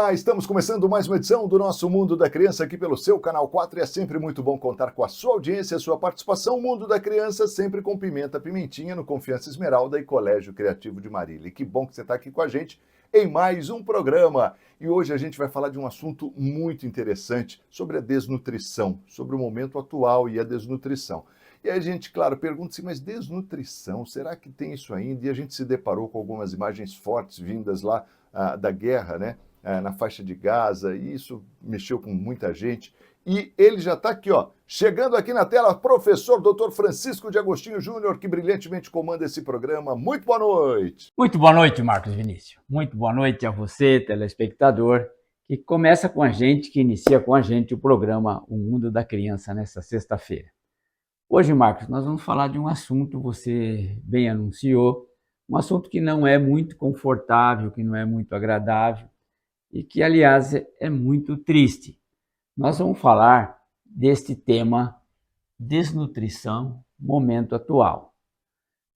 Olá, estamos começando mais uma edição do nosso Mundo da Criança aqui pelo seu Canal 4 e é sempre muito bom contar com a sua audiência, a sua participação. O Mundo da Criança sempre com Pimenta Pimentinha no Confiança Esmeralda e Colégio Criativo de Marília. E que bom que você está aqui com a gente em mais um programa. E hoje a gente vai falar de um assunto muito interessante sobre a desnutrição, sobre o momento atual e a desnutrição. E aí a gente, claro, pergunta-se, mas desnutrição, será que tem isso ainda? E a gente se deparou com algumas imagens fortes vindas lá da guerra, né? Na faixa de Gaza, e isso mexeu com muita gente. E ele já está aqui, ó, chegando aqui na tela, professor Dr. Francisco de Agostinho Júnior, que brilhantemente comanda esse programa. Muito boa noite. Muito boa noite, Marcos Vinícius. Muito boa noite a você, telespectador, que começa com a gente, que inicia com a gente o programa O Mundo da Criança nesta sexta-feira. Hoje, Marcos, nós vamos falar de um assunto, você bem anunciou, um assunto que não é muito confortável, que não é muito agradável, e que, aliás, é muito triste. Nós vamos falar deste tema desnutrição, momento atual.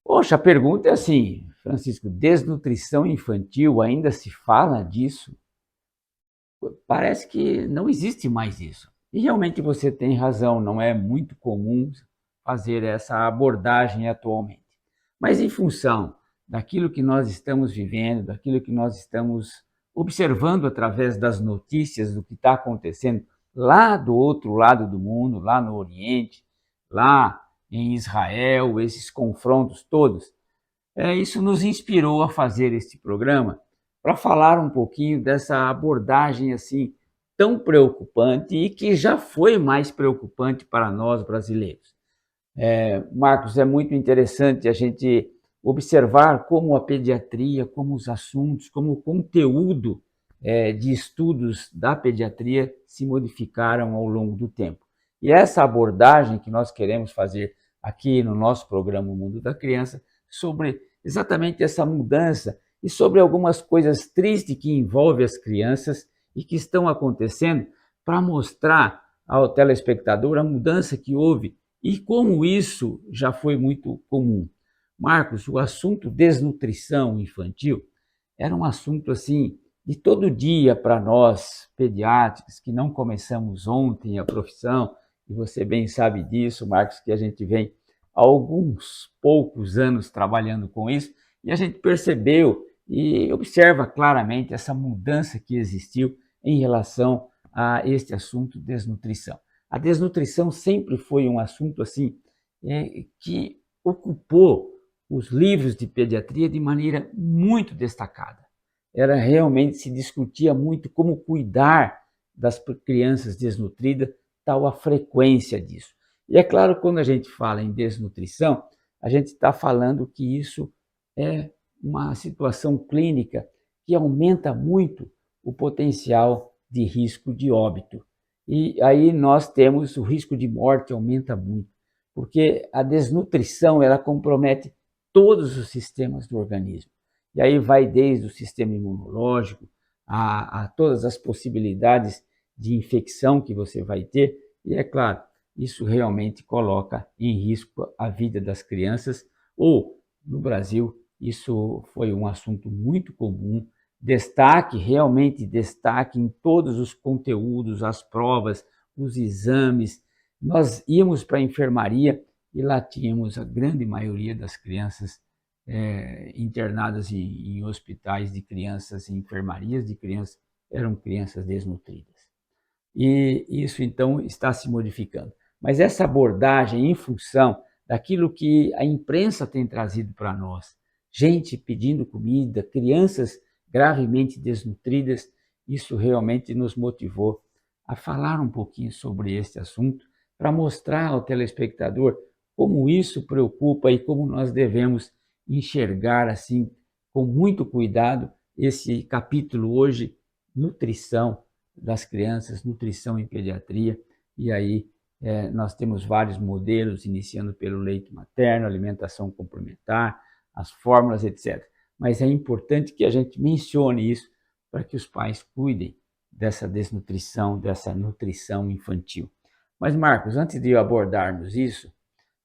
Poxa, a pergunta é assim, Francisco, desnutrição infantil, ainda se fala disso? Parece que não existe mais isso. E realmente você tem razão, não é muito comum fazer essa abordagem atualmente. Mas em função daquilo que nós estamos vivendo, daquilo que nós estamos observando através das notícias do que está acontecendo lá do outro lado do mundo, lá no Oriente, lá em Israel, esses confrontos todos, isso nos inspirou a fazer este programa para falar um pouquinho dessa abordagem assim tão preocupante e que já foi mais preocupante para nós brasileiros. Marcos, é muito interessante a gente observar como a pediatria, como os assuntos, como o conteúdo de estudos da pediatria se modificaram ao longo do tempo. E essa abordagem que nós queremos fazer aqui no nosso programa O Mundo da Criança, sobre exatamente essa mudança e sobre algumas coisas tristes que envolvem as crianças e que estão acontecendo, para mostrar ao telespectador a mudança que houve e como isso já foi muito comum. Marcos, o assunto desnutrição infantil era um assunto assim de todo dia para nós pediatras que não começamos ontem a profissão, e você bem sabe disso, Marcos, que a gente vem há alguns poucos anos trabalhando com isso, e a gente percebeu e observa claramente essa mudança que existiu em relação a este assunto desnutrição. A desnutrição sempre foi um assunto assim que ocupou os livros de pediatria de maneira muito destacada. Era realmente, se discutia muito como cuidar das crianças desnutridas, tal a frequência disso. E é claro, quando a gente fala em desnutrição, a gente está falando que isso é uma situação clínica que aumenta muito o potencial de risco de óbito. E aí nós temos o risco de morte aumenta muito, porque a desnutrição ela compromete todos os sistemas do organismo. E aí vai desde o sistema imunológico a todas as possibilidades de infecção que você vai ter. E é claro, isso realmente coloca em risco a vida das crianças. Ou, no Brasil, isso foi um assunto muito comum, destaque, realmente destaque em todos os conteúdos, as provas, os exames. Nós íamos para a enfermaria e lá tínhamos a grande maioria das crianças internadas em hospitais de crianças, em enfermarias de crianças, eram crianças desnutridas. E isso então está se modificando. Mas essa abordagem em função daquilo que a imprensa tem trazido para nós, gente pedindo comida, crianças gravemente desnutridas, isso realmente nos motivou a falar um pouquinho sobre este assunto, para mostrar ao telespectador como isso preocupa e como nós devemos enxergar assim, com muito cuidado, esse capítulo hoje, nutrição das crianças, nutrição em pediatria, e aí nós temos vários modelos, iniciando pelo leite materno, alimentação complementar, as fórmulas, etc. Mas é importante que a gente mencione isso para que os pais cuidem dessa desnutrição, dessa nutrição infantil. Mas, Marcos, antes de abordarmos isso,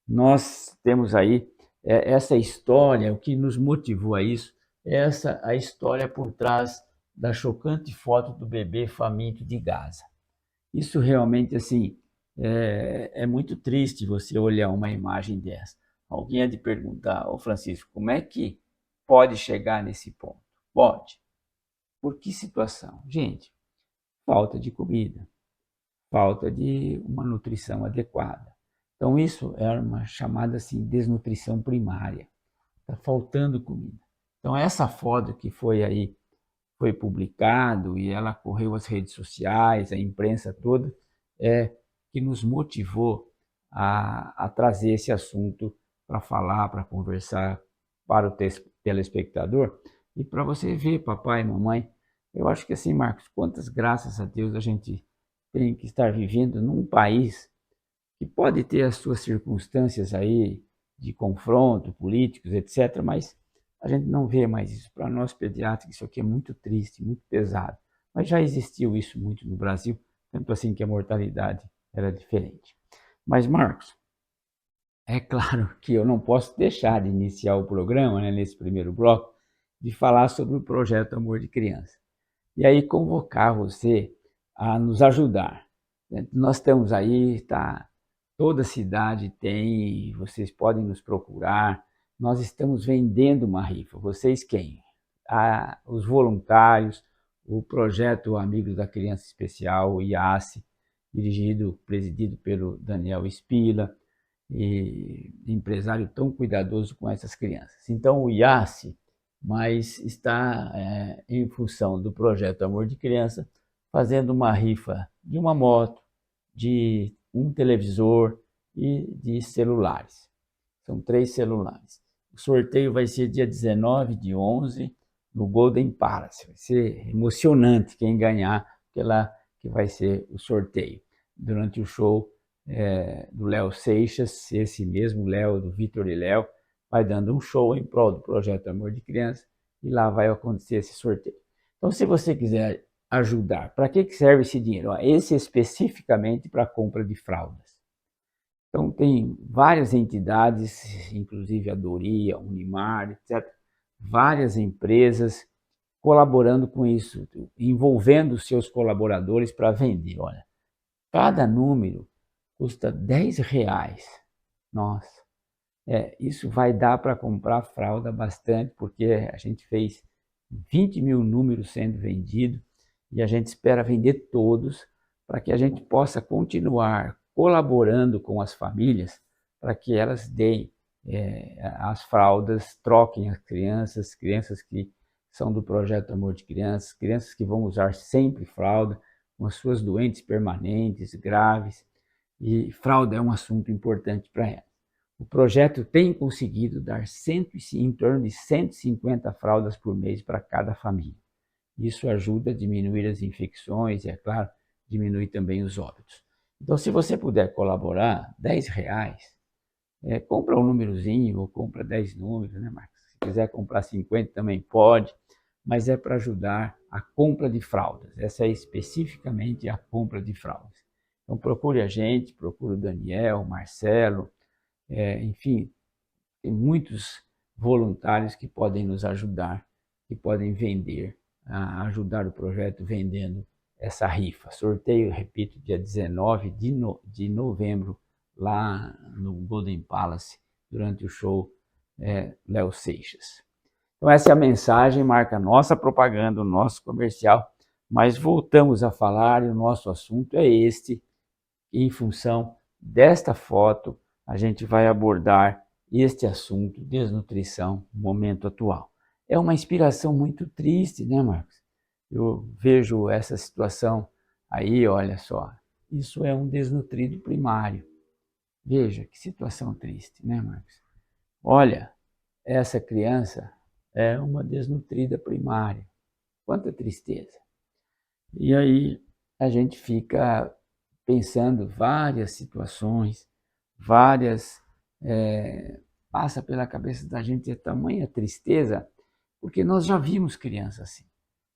nós temos aí essa história, o que nos motivou a isso, a história por trás da chocante foto do bebê faminto de Gaza. Isso realmente, assim, é muito triste você olhar uma imagem dessa. Alguém há de perguntar, ô Francisco, como é que pode chegar nesse ponto? Pode. Por que situação? Gente, falta de comida, falta de uma nutrição adequada. Então, isso é uma chamada assim, desnutrição primária. Está faltando comida. Então, essa foto que foi publicado e ela correu às redes sociais, a imprensa toda, que nos motivou a trazer esse assunto para falar, para conversar para o telespectador e para você ver, papai e mamãe. Eu acho que assim, Marcos, quantas graças a Deus a gente tem que estar vivendo num país que pode ter as suas circunstâncias aí de confronto, políticos, etc., mas a gente não vê mais isso. Para nós pediatras, isso aqui é muito triste, muito pesado. Mas já existiu isso muito no Brasil, tanto assim que a mortalidade era diferente. Mas, Marcos, é claro que eu não posso deixar de iniciar o programa, né, nesse primeiro bloco, de falar sobre o projeto Amor de Criança. E aí convocar você a nos ajudar. Nós estamos aí, tá? Toda cidade tem, vocês podem nos procurar. Nós estamos vendendo uma rifa. Vocês quem? Os voluntários, o projeto Amigos da Criança Especial, o IACE, presidido pelo Daniel Spila, e empresário tão cuidadoso com essas crianças. Então, o IACE, mas está em função do projeto Amor de Criança, fazendo uma rifa de uma moto, de um televisor e de celulares. São 3 celulares. O sorteio vai ser dia 19 de 11 no Golden Palace. Vai ser emocionante quem ganhar, porque lá que vai ser o sorteio. Durante o show do Léo Seixas, esse mesmo Léo, do Vitor e Léo, vai dando um show em prol do projeto Amor de Criança e lá vai acontecer esse sorteio. Então, se você quiser ajudar, para que serve esse dinheiro? Esse especificamente para a compra de fraldas. Então, tem várias entidades, inclusive a Doria, a Unimar, etc., várias empresas colaborando com isso, envolvendo seus colaboradores para vender. Olha, cada número custa R$10. Nossa, isso vai dar para comprar fralda bastante, porque a gente fez 20 mil números sendo vendidos e a gente espera vender todos para que a gente possa continuar colaborando com as famílias para que elas deem as fraldas, troquem as crianças que são do projeto Amor de Crianças, crianças que vão usar sempre fralda, com as suas doentes permanentes, graves, e fralda é um assunto importante para elas. O projeto tem conseguido dar em torno de 150 fraldas por mês para cada família. Isso ajuda a diminuir as infecções e, é claro, diminui também os óbitos. Então, se você puder colaborar, R$10, compra um númerozinho ou compra 10 números, né, Marcos? Se quiser comprar 50 também pode, mas é para ajudar a compra de fraldas. Essa é especificamente a compra de fraldas. Então, procure a gente, procure o Daniel, o Marcelo, enfim, tem muitos voluntários que podem nos ajudar, que podem vender, ajudar o projeto vendendo essa rifa. Sorteio, repito, dia 19 de novembro, lá no Golden Palace, durante o show Léo Seixas. Então essa é a mensagem, marca a nossa propaganda, o nosso comercial, mas voltamos a falar e o nosso assunto é este. Em função desta foto, a gente vai abordar este assunto, desnutrição, no momento atual. É uma inspiração muito triste, né, Marcos? Eu vejo essa situação aí, olha só, isso é um desnutrido primário. Veja que situação triste, né, Marcos? Olha, essa criança é uma desnutrida primária. Quanta tristeza. E aí a gente fica pensando várias situações, passa pela cabeça da gente a tamanha tristeza, porque nós já vimos crianças assim,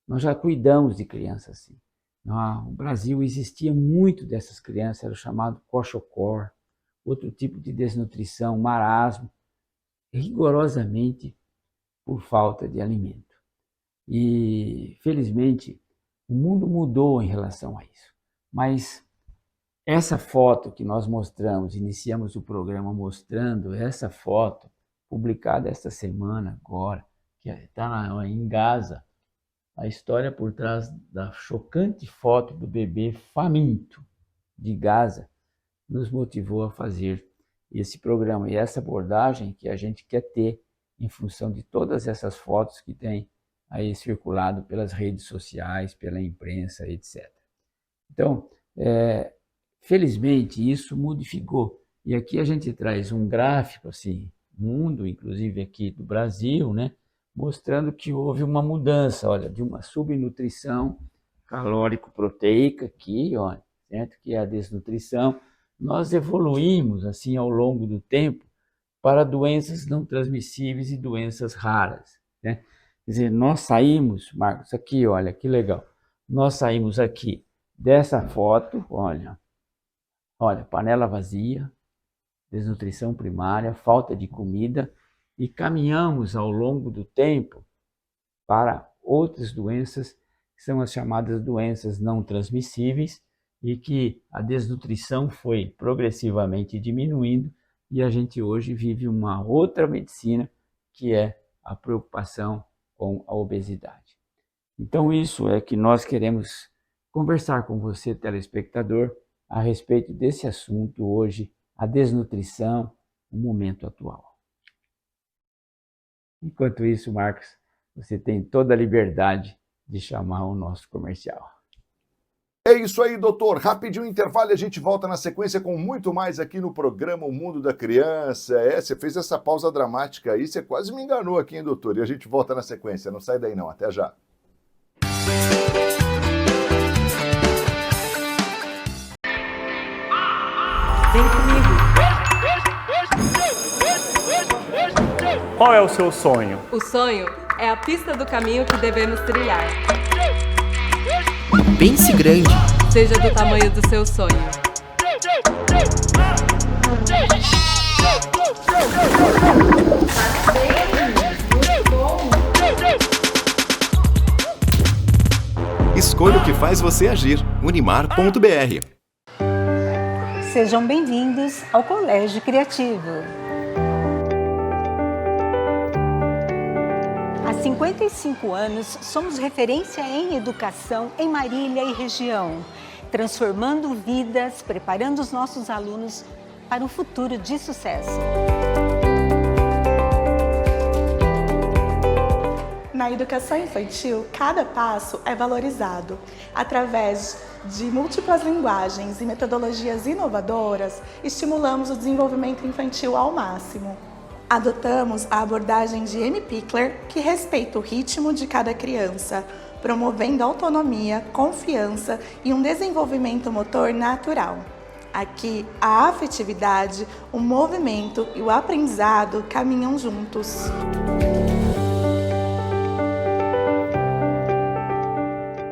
nós já cuidamos de crianças assim. No Brasil existia muito dessas crianças, era o chamado coxocor, outro tipo de desnutrição, marasmo, rigorosamente por falta de alimento. E, felizmente, o mundo mudou em relação a isso. Mas essa foto que nós mostramos, iniciamos o programa mostrando essa foto, publicada esta semana agora, que está em Gaza, a história por trás da chocante foto do bebê faminto de Gaza, nos motivou a fazer esse programa e essa abordagem que a gente quer ter em função de todas essas fotos que têm aí circulado pelas redes sociais, pela imprensa, etc. Então, felizmente, isso modificou. E aqui a gente traz um gráfico, assim, mundo, inclusive aqui do Brasil, né, mostrando que houve uma mudança, olha, de uma subnutrição calórico-proteica aqui, olha, certo? Que é a desnutrição. Nós evoluímos, assim, ao longo do tempo, para doenças não transmissíveis e doenças raras, né? Quer dizer, nós saímos, Marcos, aqui, olha, que legal. Nós saímos aqui dessa foto, olha, panela vazia, desnutrição primária, falta de comida, e caminhamos ao longo do tempo para outras doenças, que são as chamadas doenças não transmissíveis, e que a desnutrição foi progressivamente diminuindo, e a gente hoje vive uma outra medicina, que é a preocupação com a obesidade. Então isso é que nós queremos conversar com você, telespectador, a respeito desse assunto hoje, a desnutrição, no momento atual. Enquanto isso, Marcos, você tem toda a liberdade de chamar o nosso comercial. É isso aí, doutor. Rapidinho intervalo e a gente volta na sequência com muito mais aqui no programa O Mundo da Criança. Você fez essa pausa dramática aí, você quase me enganou aqui, hein, doutor? E a gente volta na sequência. Não sai daí não, até já. Vem comigo. Qual é o seu sonho? O sonho é a pista do caminho que devemos trilhar. Pense grande. Seja do tamanho do seu sonho. Escolha o que faz você agir. Unimar.br. Sejam bem-vindos ao Colégio Criativo. Há 55 anos, somos referência em educação em Marília e região, transformando vidas, preparando os nossos alunos para um futuro de sucesso. Na educação infantil, cada passo é valorizado. Através de múltiplas linguagens e metodologias inovadoras, estimulamos o desenvolvimento infantil ao máximo. Adotamos a abordagem de Amy Pickler, que respeita o ritmo de cada criança, promovendo autonomia, confiança e um desenvolvimento motor natural. Aqui, a afetividade, o movimento e o aprendizado caminham juntos.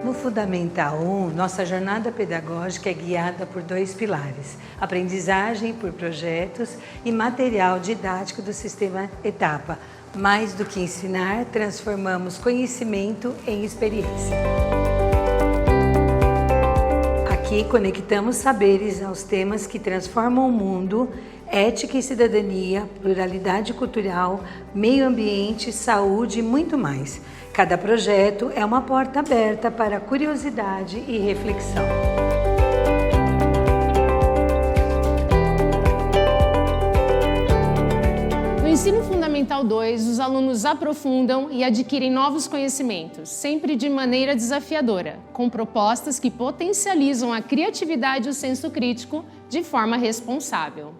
No Fundamental 1, nossa jornada pedagógica é guiada por 2 pilares: aprendizagem por projetos e material didático do sistema Etapa. Mais do que ensinar, transformamos conhecimento em experiência. Aqui conectamos saberes aos temas que transformam o mundo: ética e cidadania, pluralidade cultural, meio ambiente, saúde e muito mais. Cada projeto é uma porta aberta para curiosidade e reflexão. No Ensino Fundamental 2, os alunos aprofundam e adquirem novos conhecimentos, sempre de maneira desafiadora, com propostas que potencializam a criatividade e o senso crítico de forma responsável.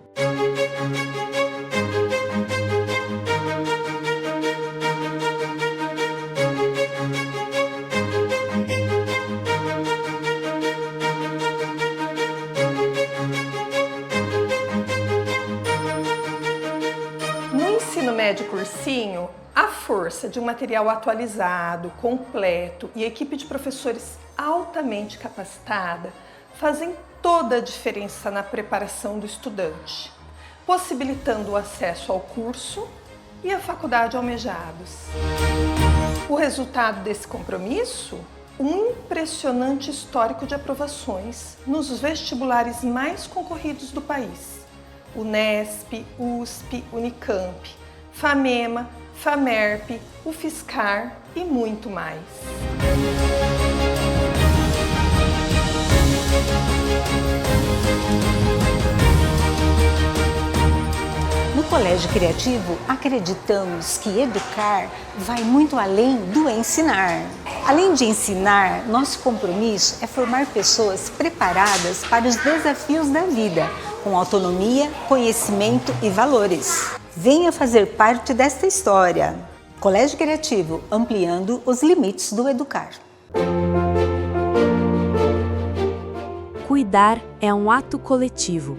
De cursinho, a força de um material atualizado, completo e equipe de professores altamente capacitada fazem toda a diferença na preparação do estudante, possibilitando o acesso ao curso e à faculdade almejados. O resultado desse compromisso? Um impressionante histórico de aprovações nos vestibulares mais concorridos do país. Unesp, USP, Unicamp, FAMEMA, FAMERP, UFSCar e muito mais. No Colégio Criativo, acreditamos que educar vai muito além do ensinar. Além de ensinar, nosso compromisso é formar pessoas preparadas para os desafios da vida, com autonomia, conhecimento e valores. Venha fazer parte desta história. Colégio Criativo, ampliando os limites do educar. Cuidar é um ato coletivo.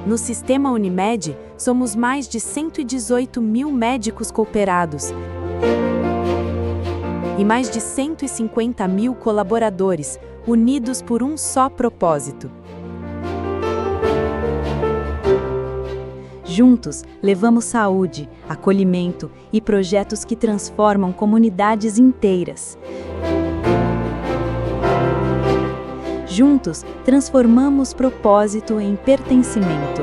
No Sistema Unimed, somos mais de 118 mil médicos cooperados e mais de 150 mil colaboradores, unidos por um só propósito. Juntos, levamos saúde, acolhimento e projetos que transformam comunidades inteiras. Juntos, transformamos propósito em pertencimento.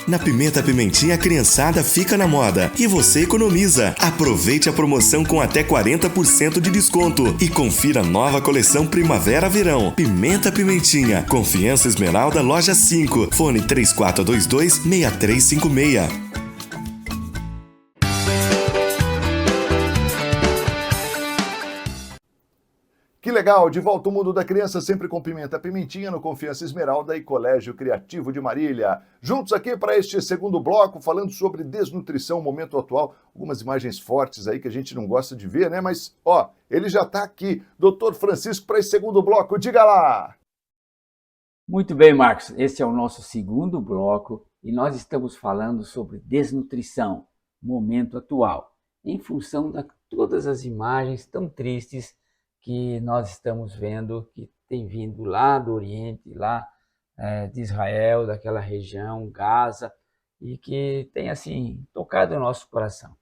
Na Pimenta Pimentinha, a criançada fica na moda e você economiza. Aproveite a promoção com até 40% de desconto e confira a nova coleção Primavera-Verão. Pimenta Pimentinha, Confiança Esmeralda, Loja 5, fone 3422-6356. Que legal! De volta ao mundo da criança, sempre com Pimenta Pimentinha, no Confiança Esmeralda e Colégio Criativo de Marília. Juntos aqui para este segundo bloco, falando sobre desnutrição, momento atual. Algumas imagens fortes aí que a gente não gosta de ver, né? Mas, ó, ele já está aqui. Doutor Francisco, para esse segundo bloco, diga lá! Muito bem, Marcos. Esse é o nosso segundo bloco e nós estamos falando sobre desnutrição, momento atual, em função de todas as imagens tão tristes que nós estamos vendo, que tem vindo lá do Oriente, lá de Israel, daquela região, Gaza, e que tem, assim, tocado o nosso coração.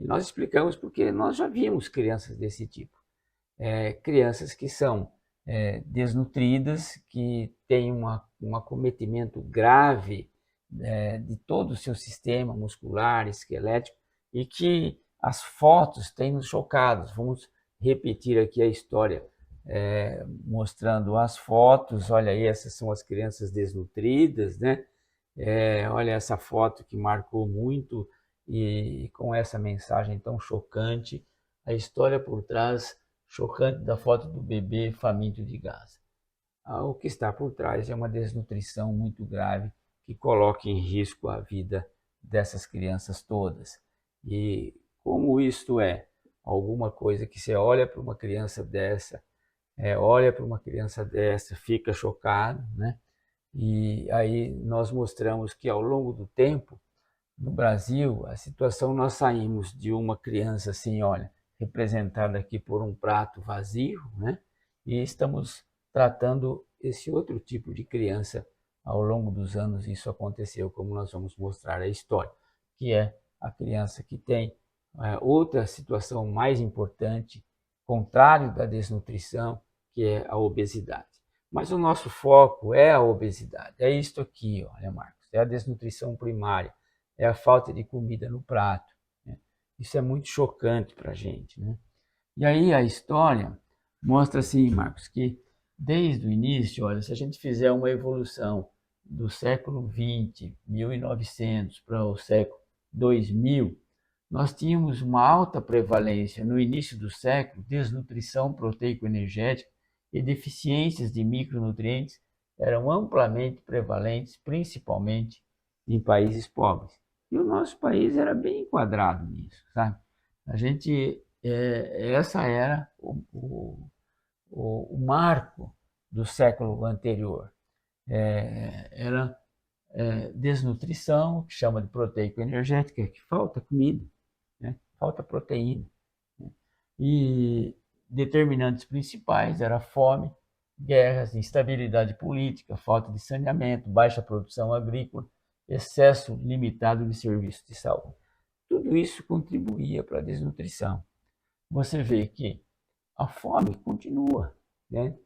E nós explicamos porque nós já vimos crianças desse tipo. Crianças que são desnutridas, que têm um acometimento grave de todo o seu sistema muscular, esquelético, e que as fotos têm nos chocados. Vamos repetir aqui a história, mostrando as fotos. Olha aí, essas são as crianças desnutridas, né? Olha essa foto que marcou muito e com essa mensagem tão chocante, a história por trás chocante da foto do bebê faminto de Gaza. O que está por trás é uma desnutrição muito grave que coloca em risco a vida dessas crianças todas. E como isto é alguma coisa que você olha para uma criança dessa, fica chocado, né? E aí nós mostramos que ao longo do tempo, no Brasil, a situação, nós saímos de uma criança assim, olha, representada aqui por um prato vazio, né? E estamos tratando esse outro tipo de criança ao longo dos anos. Isso aconteceu, como nós vamos mostrar a história, que é a criança que tem outra situação mais importante, contrário da desnutrição, que é a obesidade. Mas o nosso foco é a obesidade, é isto aqui, olha, Marcos, é a desnutrição primária, é a falta de comida no prato, né? Isso é muito chocante para a gente, né? E aí a história mostra assim, Marcos, que desde o início, olha, se a gente fizer uma evolução do século XX, 1900, para o século 2000, nós tínhamos uma alta prevalência no início do século, desnutrição proteico-energética e deficiências de micronutrientes eram amplamente prevalentes, principalmente em países pobres. E o nosso país era bem enquadrado nisso, sabe? A gente, essa era o marco do século anterior. Era desnutrição, que chama de proteico-energética, que falta comida, né? Falta proteína, né? E determinantes principais eram fome, guerras, instabilidade política, falta de saneamento, baixa produção agrícola, excesso limitado de serviços de saúde. Tudo isso contribuía para a desnutrição. Você vê que a fome continua, né?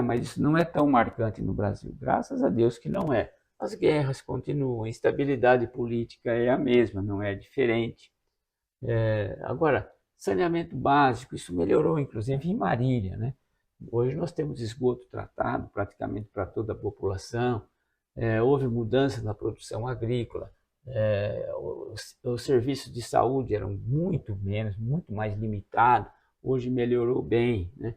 Mas isso não é tão marcante no Brasil. Graças a Deus que não é. As guerras continuam, a instabilidade política é a mesma, não é diferente. Agora, saneamento básico, isso melhorou, inclusive em Marília, né? Hoje nós temos esgoto tratado praticamente para toda a população. Houve mudança na produção agrícola. Os serviços de saúde eram muito menos, muito mais limitados. Hoje melhorou bem, né?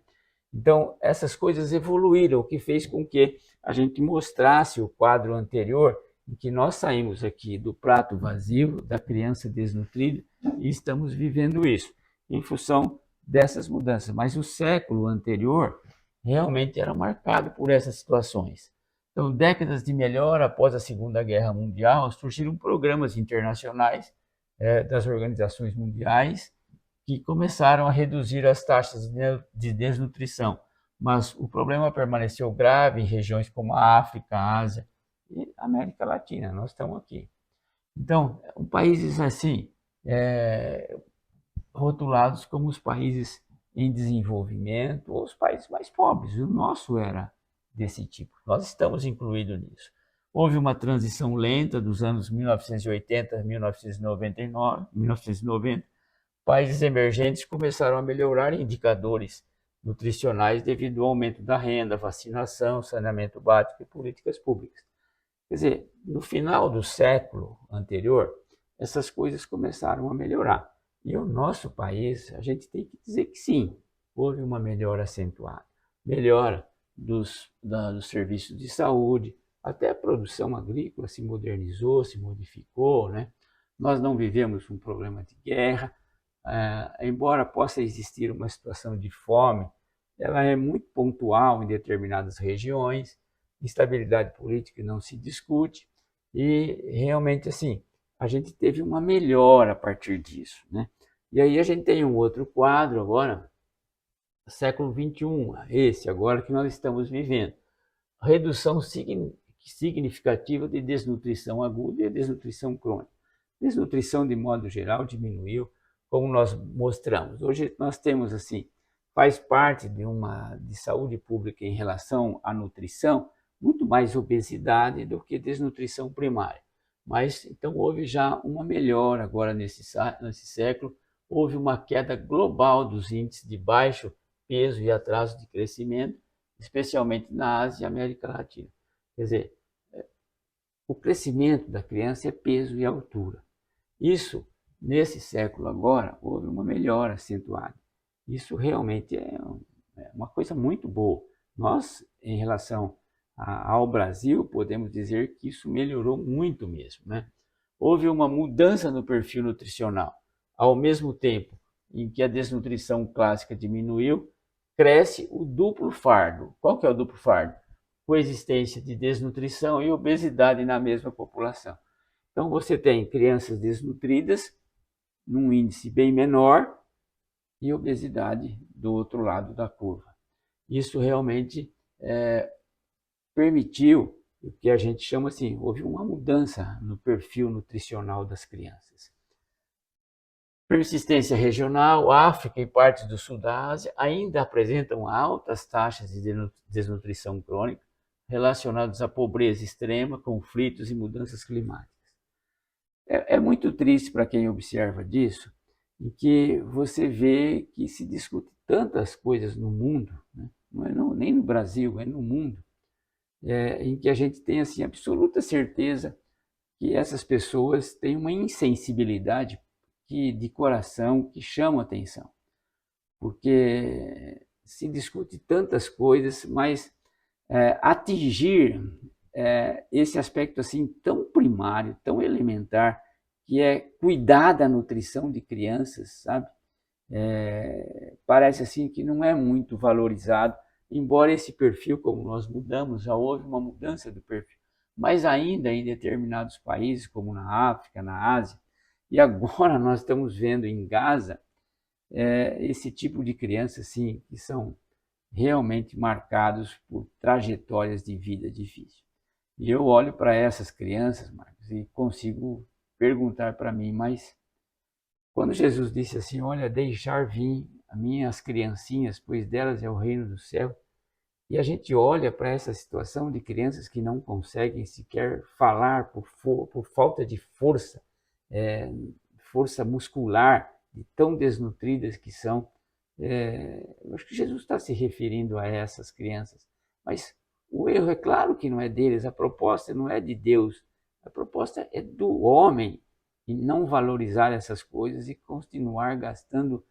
Então, essas coisas evoluíram, o que fez com que a gente mostrasse o quadro anterior, em que nós saímos aqui do prato vazio, da criança desnutrida, e estamos vivendo isso, em função dessas mudanças. Mas o século anterior realmente era marcado por essas situações. Então, décadas de melhora após a Segunda Guerra Mundial, surgiram programas internacionais das organizações mundiais, que começaram a reduzir as taxas de desnutrição, mas o problema permaneceu grave em regiões como a África, a Ásia e a América Latina. Nós estamos aqui. Então, países assim, rotulados como os países em desenvolvimento ou os países mais pobres. O nosso era desse tipo. Nós estamos incluídos nisso. Houve uma transição lenta dos anos 1980 a 1990. Países emergentes começaram a melhorar indicadores nutricionais devido ao aumento da renda, vacinação, saneamento básico e políticas públicas. Quer dizer, no final do século anterior, essas coisas começaram a melhorar. E o nosso país, a gente tem que dizer que sim, houve uma melhora acentuada. Melhora dos serviços de saúde, até a produção agrícola se modernizou, se modificou, né? Nós não vivemos um problema de guerra. Embora possa existir uma situação de fome, ela é muito pontual em determinadas regiões, instabilidade política não se discute, e realmente assim, a gente teve uma melhora a partir disso, né? E aí a gente tem um outro quadro agora, século XXI, esse agora que nós estamos vivendo, redução significativa de desnutrição aguda e desnutrição crônica. Desnutrição, de modo geral, diminuiu, como nós mostramos. Hoje nós temos assim, faz parte de saúde pública em relação à nutrição, muito mais obesidade do que desnutrição primária. Mas então houve já uma melhora agora nesse século, houve uma queda global dos índices de baixo peso e atraso de crescimento, especialmente na Ásia e América Latina. Quer dizer, o crescimento da criança é peso e altura. Isso, nesse século agora, houve uma melhora acentuada. Isso realmente é uma coisa muito boa. Nós, em relação ao Brasil, podemos dizer que isso melhorou muito mesmo, né? Houve uma mudança no perfil nutricional. Ao mesmo tempo em que a desnutrição clássica diminuiu, cresce o duplo fardo. Qual que é o duplo fardo? Coexistência de desnutrição e obesidade na mesma população. Então você tem crianças desnutridas num índice bem menor e obesidade do outro lado da curva. Isso realmente permitiu o que a gente chama assim, houve uma mudança no perfil nutricional das crianças. Persistência regional, África e partes do sul da Ásia ainda apresentam altas taxas de desnutrição crônica relacionadas à pobreza extrema, conflitos e mudanças climáticas. É muito triste para quem observa disso, em que você vê que se discute tantas coisas no mundo, né? Não é nem no Brasil, é no mundo, em que a gente tem assim, absoluta certeza que essas pessoas têm uma insensibilidade de coração que chama atenção, porque se discute tantas coisas, mas atingir esse aspecto assim tão primário, tão elementar, que é cuidar da nutrição de crianças, sabe? Parece assim que não é muito valorizado, embora esse perfil, como nós mudamos, já houve uma mudança do perfil, mas ainda em determinados países, como na África, na Ásia, e agora nós estamos vendo em Gaza esse tipo de crianças, sim, que são realmente marcados por trajetórias de vida difíceis. E eu olho para essas crianças, Marcos, e consigo perguntar para mim, mas quando Jesus disse assim, olha, deixar vir as minhas criancinhas, pois delas é o reino do céu, e a gente olha para essa situação de crianças que não conseguem sequer falar por falta de força, força muscular, de tão desnutridas que são. Eu acho que Jesus está se referindo a essas crianças. Mas o erro é claro que não é deles, a proposta não é de Deus, a proposta é do homem, e não valorizar essas coisas e continuar gastando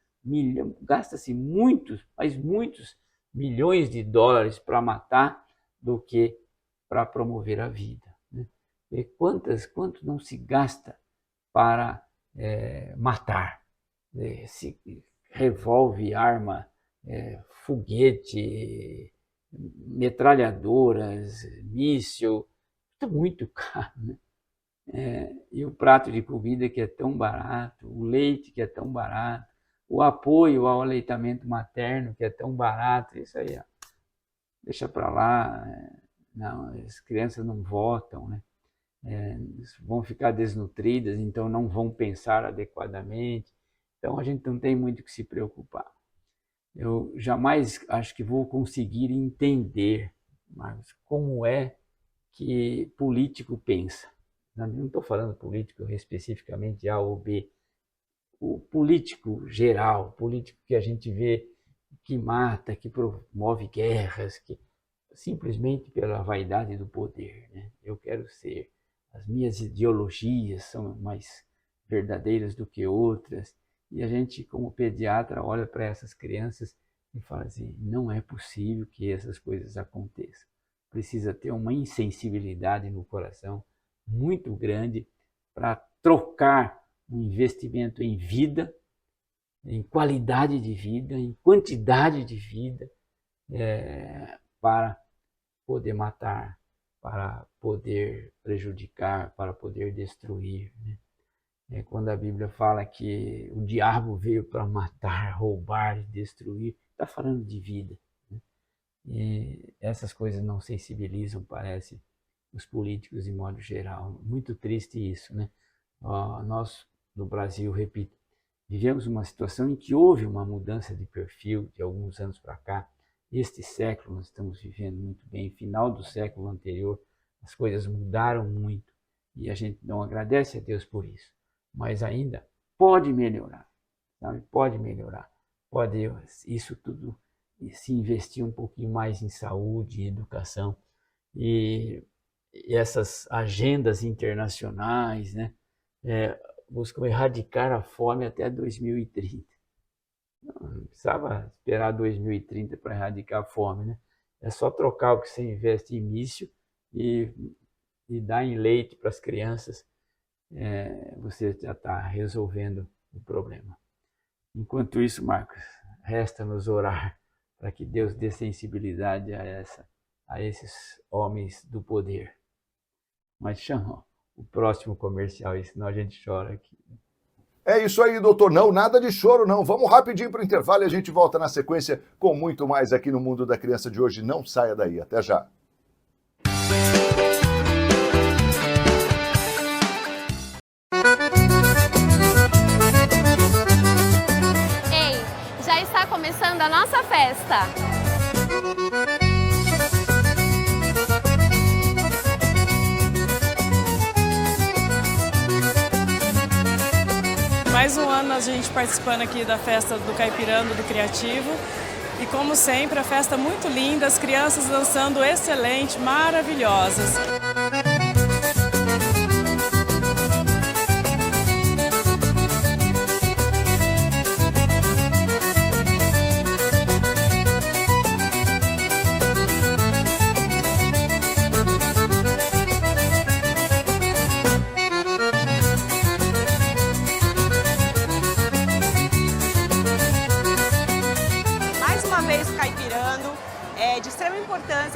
gasta-se muitos, mas muitos milhões de dólares para matar do que para promover a vida, né? E quanto não se gasta para matar? Se revólver, arma, foguete, metralhadoras, míssil, está muito caro, né? E o prato de comida que é tão barato, o leite que é tão barato, o apoio ao aleitamento materno que é tão barato, isso aí, ó, deixa para lá, não, as crianças não votam, né? Vão ficar desnutridas, então não vão pensar adequadamente, então a gente não tem muito que se preocupar. Eu jamais acho que vou conseguir entender, Marcos, como é que político pensa. Não estou falando político especificamente A ou B, o político geral, o político que a gente vê que mata, que promove guerras, que simplesmente pela vaidade do poder, né? Eu quero ser, as minhas ideologias são mais verdadeiras do que outras, e a gente, como pediatra, olha para essas crianças e fala assim, não é possível que essas coisas aconteçam. Precisa ter uma insensibilidade no coração muito grande para trocar um investimento em vida, em qualidade de vida, em quantidade de vida, para poder matar, para poder prejudicar, para poder destruir, né? Quando a Bíblia fala que o diabo veio para matar, roubar e destruir, está falando de vida, né? E essas coisas não sensibilizam, parece, os políticos de modo geral. Muito triste isso, né? Nós, no Brasil, repito, vivemos uma situação em que houve uma mudança de perfil de alguns anos para cá. Este século nós estamos vivendo muito bem, final do século anterior, as coisas mudaram muito e a gente não agradece a Deus por isso, mas ainda pode melhorar, sabe? Pode melhorar, pode isso tudo se investir um pouquinho mais em saúde, em educação e essas agendas internacionais, né? Buscam erradicar a fome até 2030. Não precisava esperar 2030 para erradicar a fome, né? É só trocar o que você investe em míssil e dar em leite para as crianças, você já está resolvendo o problema. Enquanto isso, Marcos, resta-nos orar para que Deus dê sensibilidade a esses homens do poder. Mas chama o próximo comercial, e senão a gente chora aqui. É isso aí, doutor. Não, nada de choro, não. Vamos rapidinho para o intervalo e a gente volta na sequência com muito mais aqui no Mundo da Criança de hoje. Não saia daí. Até já. Ei, já está começando a nossa festa. Mais um ano a gente participando aqui da festa do Caipirando do Criativo e como sempre a festa muito linda, as crianças dançando excelente, maravilhosas.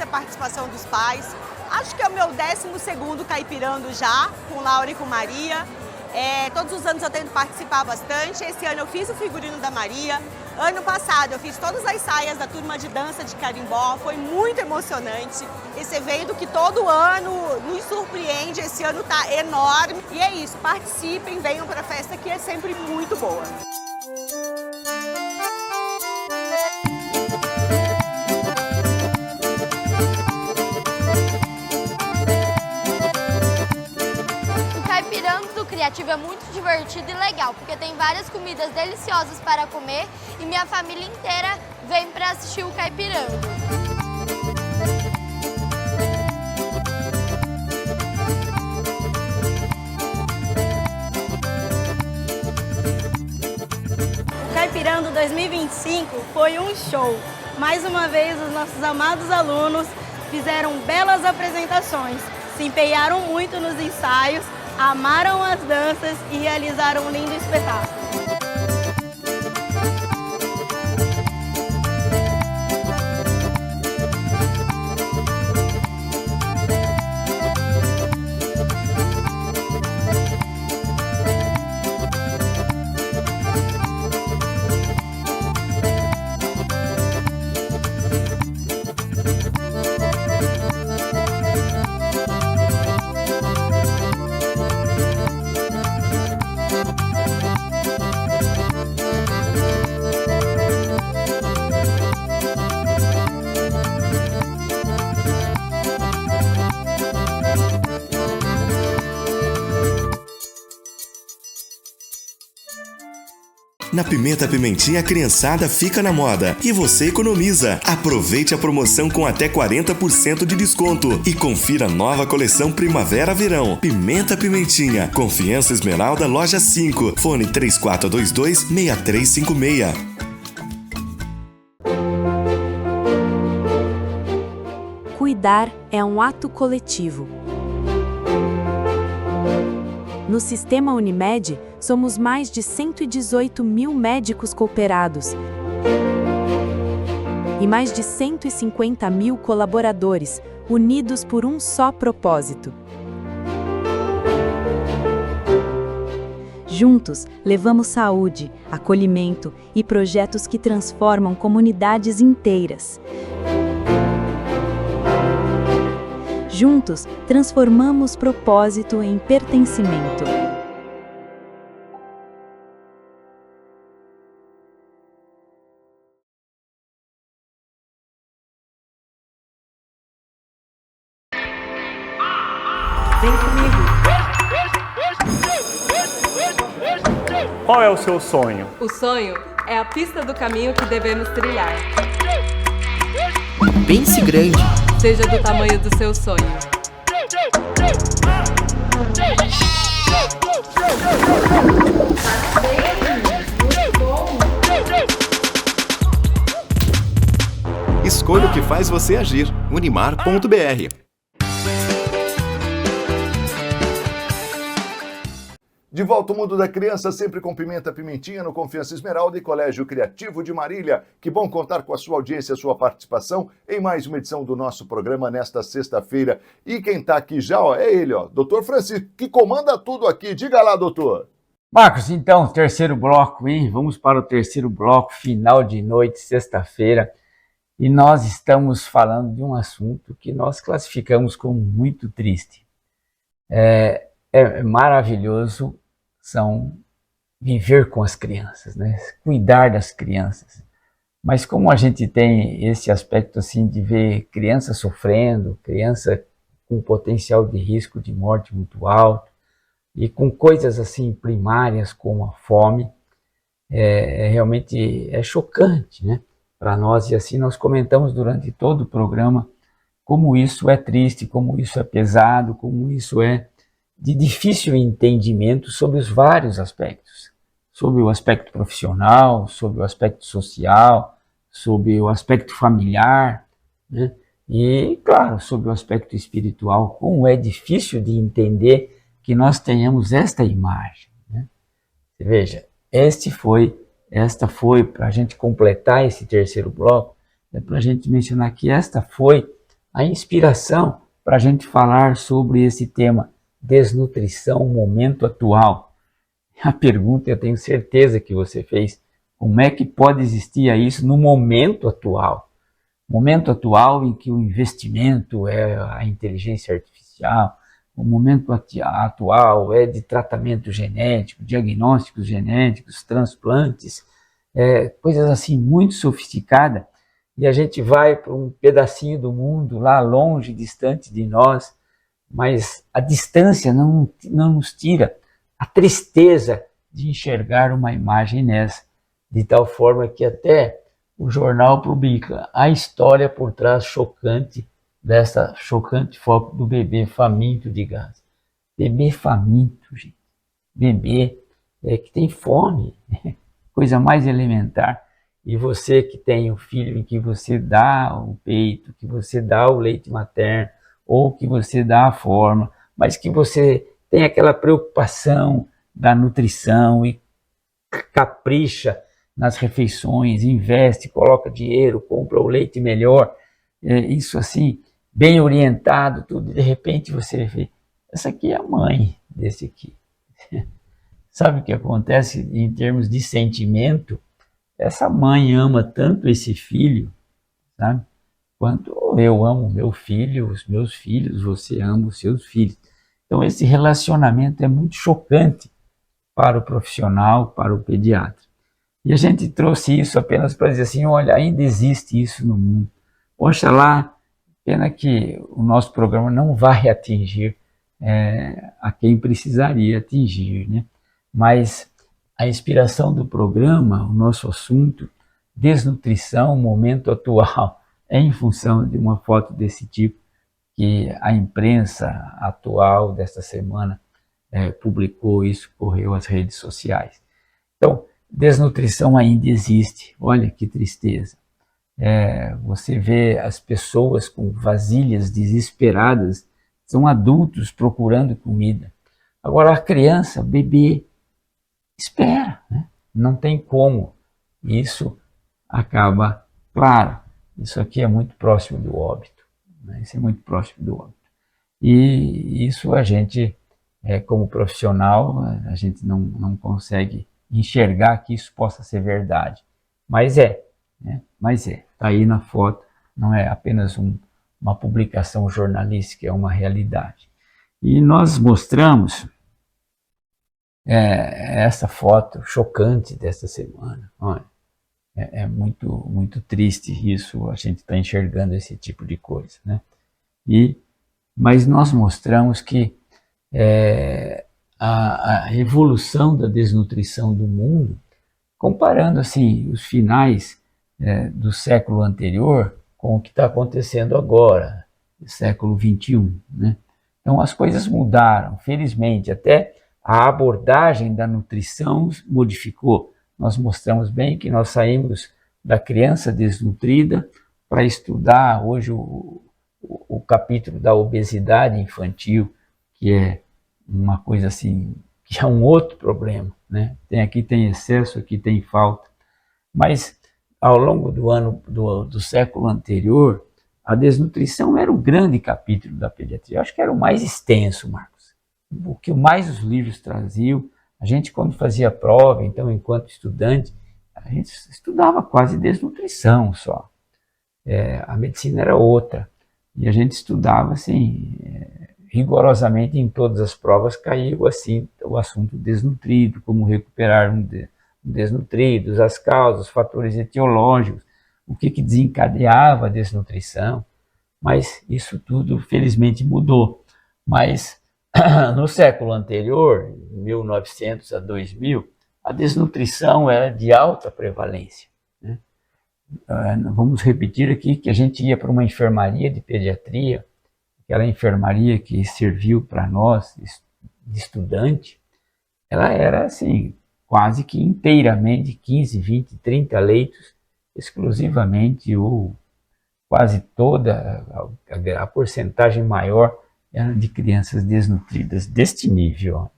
A participação dos pais. Acho que é o meu 12º Caipirando já, com Laura e com Maria. Todos os anos eu tento participar bastante. Esse ano eu fiz o figurino da Maria. Ano passado eu fiz todas as saias da turma de dança de carimbó. Foi muito emocionante. Esse evento que todo ano nos surpreende. Esse ano tá enorme. E é isso, participem, venham para a festa que é sempre muito boa. Caipirando do Criativo é muito divertido e legal, porque tem várias comidas deliciosas para comer e minha família inteira vem para assistir o Caipirando. O Caipirando 2025 foi um show. Mais uma vez, os nossos amados alunos fizeram belas apresentações, se empenharam muito nos ensaios, amaram as danças e realizaram um lindo espetáculo. Na Pimenta Pimentinha, a criançada fica na moda e você economiza. Aproveite a promoção com até 40% de desconto e confira a nova coleção Primavera-Verão. Pimenta Pimentinha, Confiança Esmeralda, Loja 5, fone 3422-6356. Cuidar é um ato coletivo. No Sistema Unimed, somos mais de 118 mil médicos cooperados e mais de 150 mil colaboradores, unidos por um só propósito. Juntos, levamos saúde, acolhimento e projetos que transformam comunidades inteiras. Juntos, transformamos propósito em pertencimento. Vem comigo. Qual é o seu sonho? O sonho é a pista do caminho que devemos trilhar. Pense grande. Seja do tamanho do seu sonho. Escolha o que faz você agir. Unimar.br. De volta ao mundo da criança, sempre com Pimenta Pimentinha no Confiança Esmeralda e Colégio Criativo de Marília. Que bom contar com a sua audiência, a sua participação em mais uma edição do nosso programa nesta sexta-feira. E quem está aqui já, é ele, Dr. Francisco, que comanda tudo aqui. Diga lá, doutor. Marcos, então, terceiro bloco, hein? Vamos para o terceiro bloco, final de noite, sexta-feira. E nós estamos falando de um assunto que nós classificamos como muito triste. É maravilhoso viver com as crianças, né? Cuidar das crianças. Mas como a gente tem esse aspecto assim de ver criança sofrendo, criança com potencial de risco de morte muito alto, e com coisas assim primárias como a fome, realmente chocante, né? Para nós, e assim nós comentamos durante todo o programa como isso é triste, como isso é pesado, como isso é de difícil entendimento sobre os vários aspectos, sobre o aspecto profissional, sobre o aspecto social, sobre o aspecto familiar, né? E, claro, sobre o aspecto espiritual, como é difícil de entender que nós tenhamos esta imagem, né? Você veja, esta foi, para a gente completar esse terceiro bloco, para a gente mencionar que esta foi a inspiração para a gente falar sobre esse tema, desnutrição, momento atual. A pergunta, eu tenho certeza que você fez, como é que pode existir isso no momento atual? Momento atual em que o investimento é a inteligência artificial, o momento atual é de tratamento genético, diagnósticos genéticos, transplantes, coisas assim muito sofisticadas, e a gente vai para um pedacinho do mundo lá longe, distante de nós, mas a distância não nos tira a tristeza de enxergar uma imagem nessa, de tal forma que até o jornal publica a história por trás chocante dessa chocante foto do bebê faminto de Gaza. Bebê faminto, gente. Bebê que tem fome, coisa mais elementar. E você que tem um filho em que você dá o peito, que você dá o leite materno, ou que você dá a forma, mas que você tem aquela preocupação da nutrição e capricha nas refeições, investe, coloca dinheiro, compra o leite melhor, isso assim, bem orientado, tudo, de repente você vê, essa aqui é a mãe desse aqui. Sabe o que acontece em termos de sentimento? Essa mãe ama tanto esse filho, sabe? Quanto eu amo meu filho, os meus filhos, você ama os seus filhos. Então esse relacionamento é muito chocante para o profissional, para o pediatra. E a gente trouxe isso apenas para dizer assim, olha, ainda existe isso no mundo. Oxalá, pena que o nosso programa não vai atingir a quem precisaria atingir, né? Mas a inspiração do programa, o nosso assunto, desnutrição, momento atual, é em função de uma foto desse tipo que a imprensa atual desta semana publicou, isso correu às redes sociais. Então, desnutrição ainda existe, olha que tristeza. Você vê as pessoas com vasilhas desesperadas, são adultos procurando comida. Agora a criança, bebê, espera, né? Não tem como. Isso acaba, claro, isso aqui é muito próximo do óbito, né? Isso é muito próximo do óbito. E isso a gente, como profissional, a gente não consegue enxergar que isso possa ser verdade. Mas né? Mas está aí na foto, não é apenas uma publicação jornalística, é uma realidade. E nós mostramos essa foto chocante dessa semana. Olha, é muito, muito triste isso, a gente está enxergando esse tipo de coisa, né? Mas nós mostramos que a evolução da desnutrição do mundo, comparando assim os finais do século anterior com o que está acontecendo agora, no século XXI, né? Então as coisas mudaram, felizmente, até a abordagem da nutrição modificou. Nós mostramos bem que nós saímos da criança desnutrida para estudar hoje o capítulo da obesidade infantil, que é uma coisa assim, que é um outro problema, né? Aqui tem excesso, aqui tem falta. Mas ao longo do século anterior, a desnutrição era o grande capítulo da pediatria. Eu acho que era o mais extenso, Marcos. O que mais os livros traziam, a gente quando fazia prova, então enquanto estudante, a gente estudava quase desnutrição só. A medicina era outra. E a gente estudava assim, rigorosamente em todas as provas caiu assim o assunto desnutrido, como recuperar um desnutrido, as causas, os fatores etiológicos, o que desencadeava a desnutrição. Mas isso tudo felizmente mudou. Mas no século anterior, 1900 a 2000, a desnutrição era de alta prevalência, né? Vamos repetir aqui que a gente ia para uma enfermaria de pediatria, aquela enfermaria que serviu para nós, de estudante, ela era assim, quase que inteiramente 15, 20, 30 leitos, exclusivamente, ou quase toda, a porcentagem maior era de crianças desnutridas, deste nível,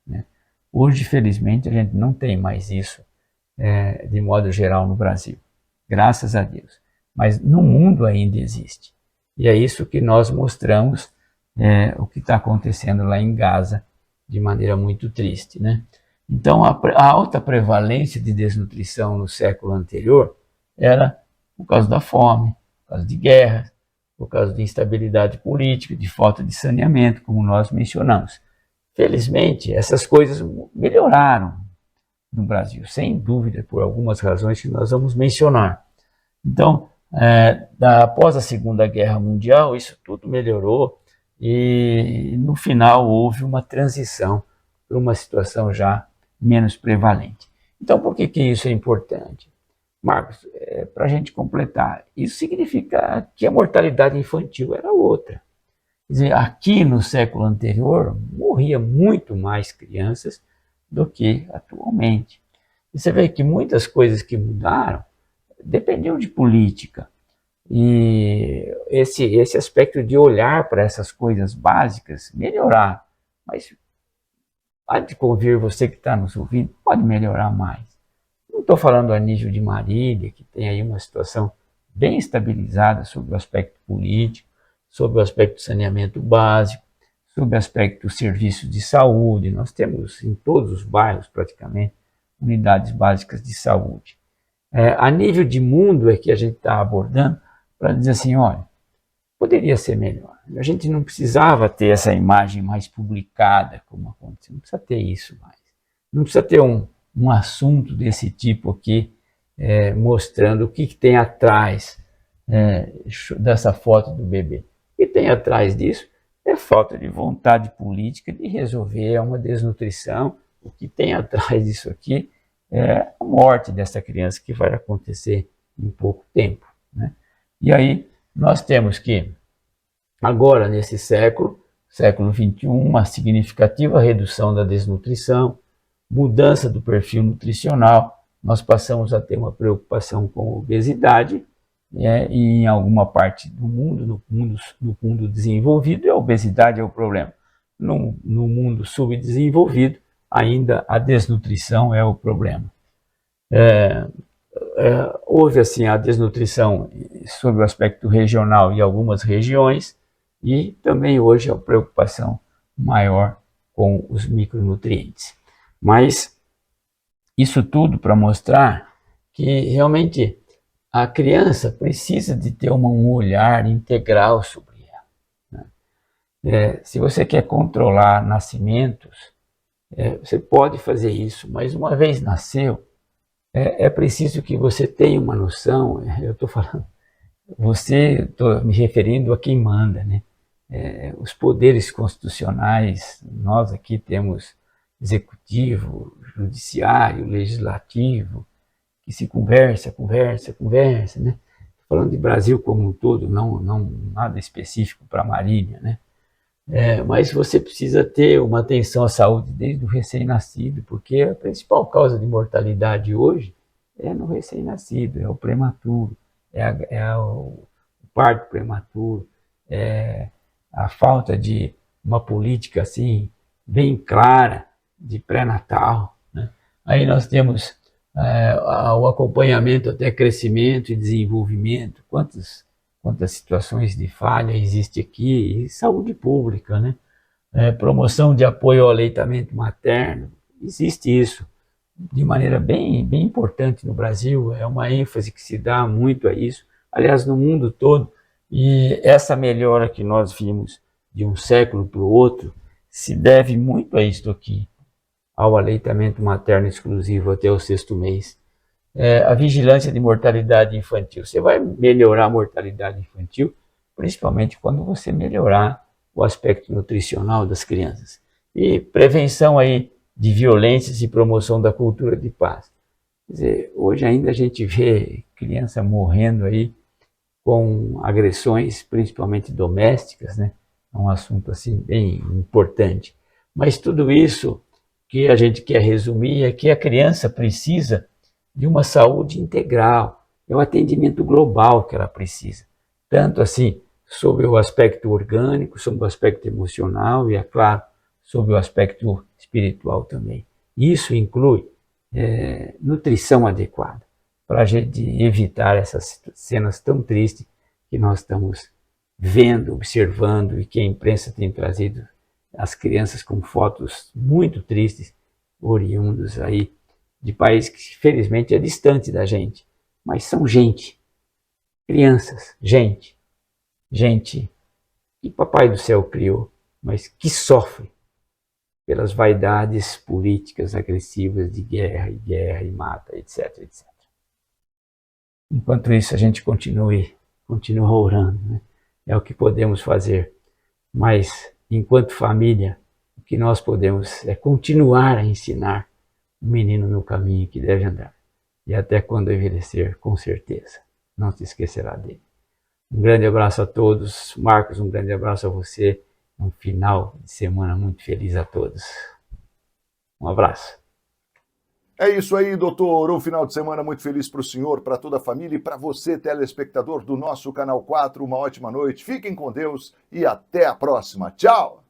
né? Hoje, felizmente, a gente não tem mais isso, de modo geral, no Brasil, graças a Deus. Mas no mundo ainda existe. E é isso que nós mostramos, o que está acontecendo lá em Gaza, de maneira muito triste, né? Então, a alta prevalência de desnutrição no século anterior era por causa da fome, por causa de guerras, por causa de instabilidade política, de falta de saneamento, como nós mencionamos. Felizmente, essas coisas melhoraram no Brasil, sem dúvida, por algumas razões que nós vamos mencionar. Então, após a Segunda Guerra Mundial, isso tudo melhorou e, no final, houve uma transição para uma situação já menos prevalente. Então, por que isso é importante? Marcos, para a gente completar, isso significa que a mortalidade infantil era outra. Quer dizer, aqui no século anterior, morria muito mais crianças do que atualmente. E você vê que muitas coisas que mudaram dependiam de política. E esse aspecto de olhar para essas coisas básicas, melhorar. Mas há de convir você que está nos ouvindo, pode melhorar mais. Não estou falando a nível de Marília, que tem aí uma situação bem estabilizada sobre o aspecto político, sobre o aspecto do saneamento básico, sobre o aspecto do serviço de saúde. Nós temos em todos os bairros, praticamente, unidades básicas de saúde. A nível de mundo é que a gente está abordando para dizer assim, olha, poderia ser melhor. A gente não precisava ter essa imagem mais publicada, como aconteceu. Não precisa ter isso mais. Não precisa ter um assunto desse tipo aqui, mostrando o que tem atrás dessa foto do bebê. O que tem atrás disso é falta de vontade política de resolver uma desnutrição. O que tem atrás disso aqui é a morte dessa criança que vai acontecer em pouco tempo, né? E aí nós temos que, agora nesse século XXI, uma significativa redução da desnutrição, mudança do perfil nutricional. Nós passamos a ter uma preocupação com obesidade, e em alguma parte do mundo, no mundo desenvolvido, a obesidade é o problema. No mundo subdesenvolvido, ainda a desnutrição é o problema. Houve assim a desnutrição sob o aspecto regional em algumas regiões, e também hoje a preocupação maior com os micronutrientes. Mas isso tudo para mostrar que realmente a criança precisa de ter um olhar integral sobre ela, né? Se você quer controlar nascimentos, você pode fazer isso, mas uma vez nasceu, é preciso que você tenha uma noção. Eu estou falando, estou me referindo a quem manda, né? Os poderes constitucionais. Nós aqui temos executivo, judiciário, legislativo, que se conversa, né? Estou falando de Brasil como um todo, não nada específico para Marília, né? Mas você precisa ter uma atenção à saúde desde o recém-nascido, porque a principal causa de mortalidade hoje é no recém-nascido, é o prematuro, o parto prematuro, a falta de uma política assim bem clara de pré-natal, né? Aí nós temos o acompanhamento até crescimento e desenvolvimento. Quantas situações de falha existe aqui? E saúde pública, né? Promoção de apoio ao aleitamento materno, existe isso de maneira bem importante no Brasil. É uma ênfase que se dá muito a isso, aliás, no mundo todo. E essa melhora que nós vimos de um século para o outro se deve muito a isto aqui, ao aleitamento materno exclusivo até o 6º mês. A vigilância de mortalidade infantil. Você vai melhorar a mortalidade infantil, principalmente quando você melhorar o aspecto nutricional das crianças. E prevenção aí de violências e promoção da cultura de paz. Quer dizer, hoje ainda a gente vê criança morrendo aí com agressões, principalmente domésticas, né? É um assunto assim bem importante. Mas tudo isso que a gente quer resumir é que a criança precisa de uma saúde integral, é o atendimento global que ela precisa, tanto assim sobre o aspecto orgânico, sobre o aspecto emocional e, é claro, sobre o aspecto espiritual também. Isso inclui nutrição adequada, para a gente evitar essas cenas tão tristes que nós estamos vendo, observando, e que a imprensa tem trazido as crianças com fotos muito tristes, oriundos aí de país que felizmente é distante da gente, mas são gente, crianças, gente que Papai do Céu criou, mas que sofre pelas vaidades políticas agressivas de guerra e mata, etc, etc. Enquanto isso, a gente continua orando, né? É o que podemos fazer. Mas, enquanto família, o que nós podemos é continuar a ensinar o menino no caminho que deve andar. E até quando envelhecer, com certeza, não se esquecerá dele. Um grande abraço a todos. Marcos, um grande abraço a você. Um final de semana muito feliz a todos. Um abraço. É isso aí, doutor. Um final de semana muito feliz para o senhor, para toda a família e para você, telespectador do nosso Canal 4. Uma ótima noite. Fiquem com Deus e até a próxima. Tchau!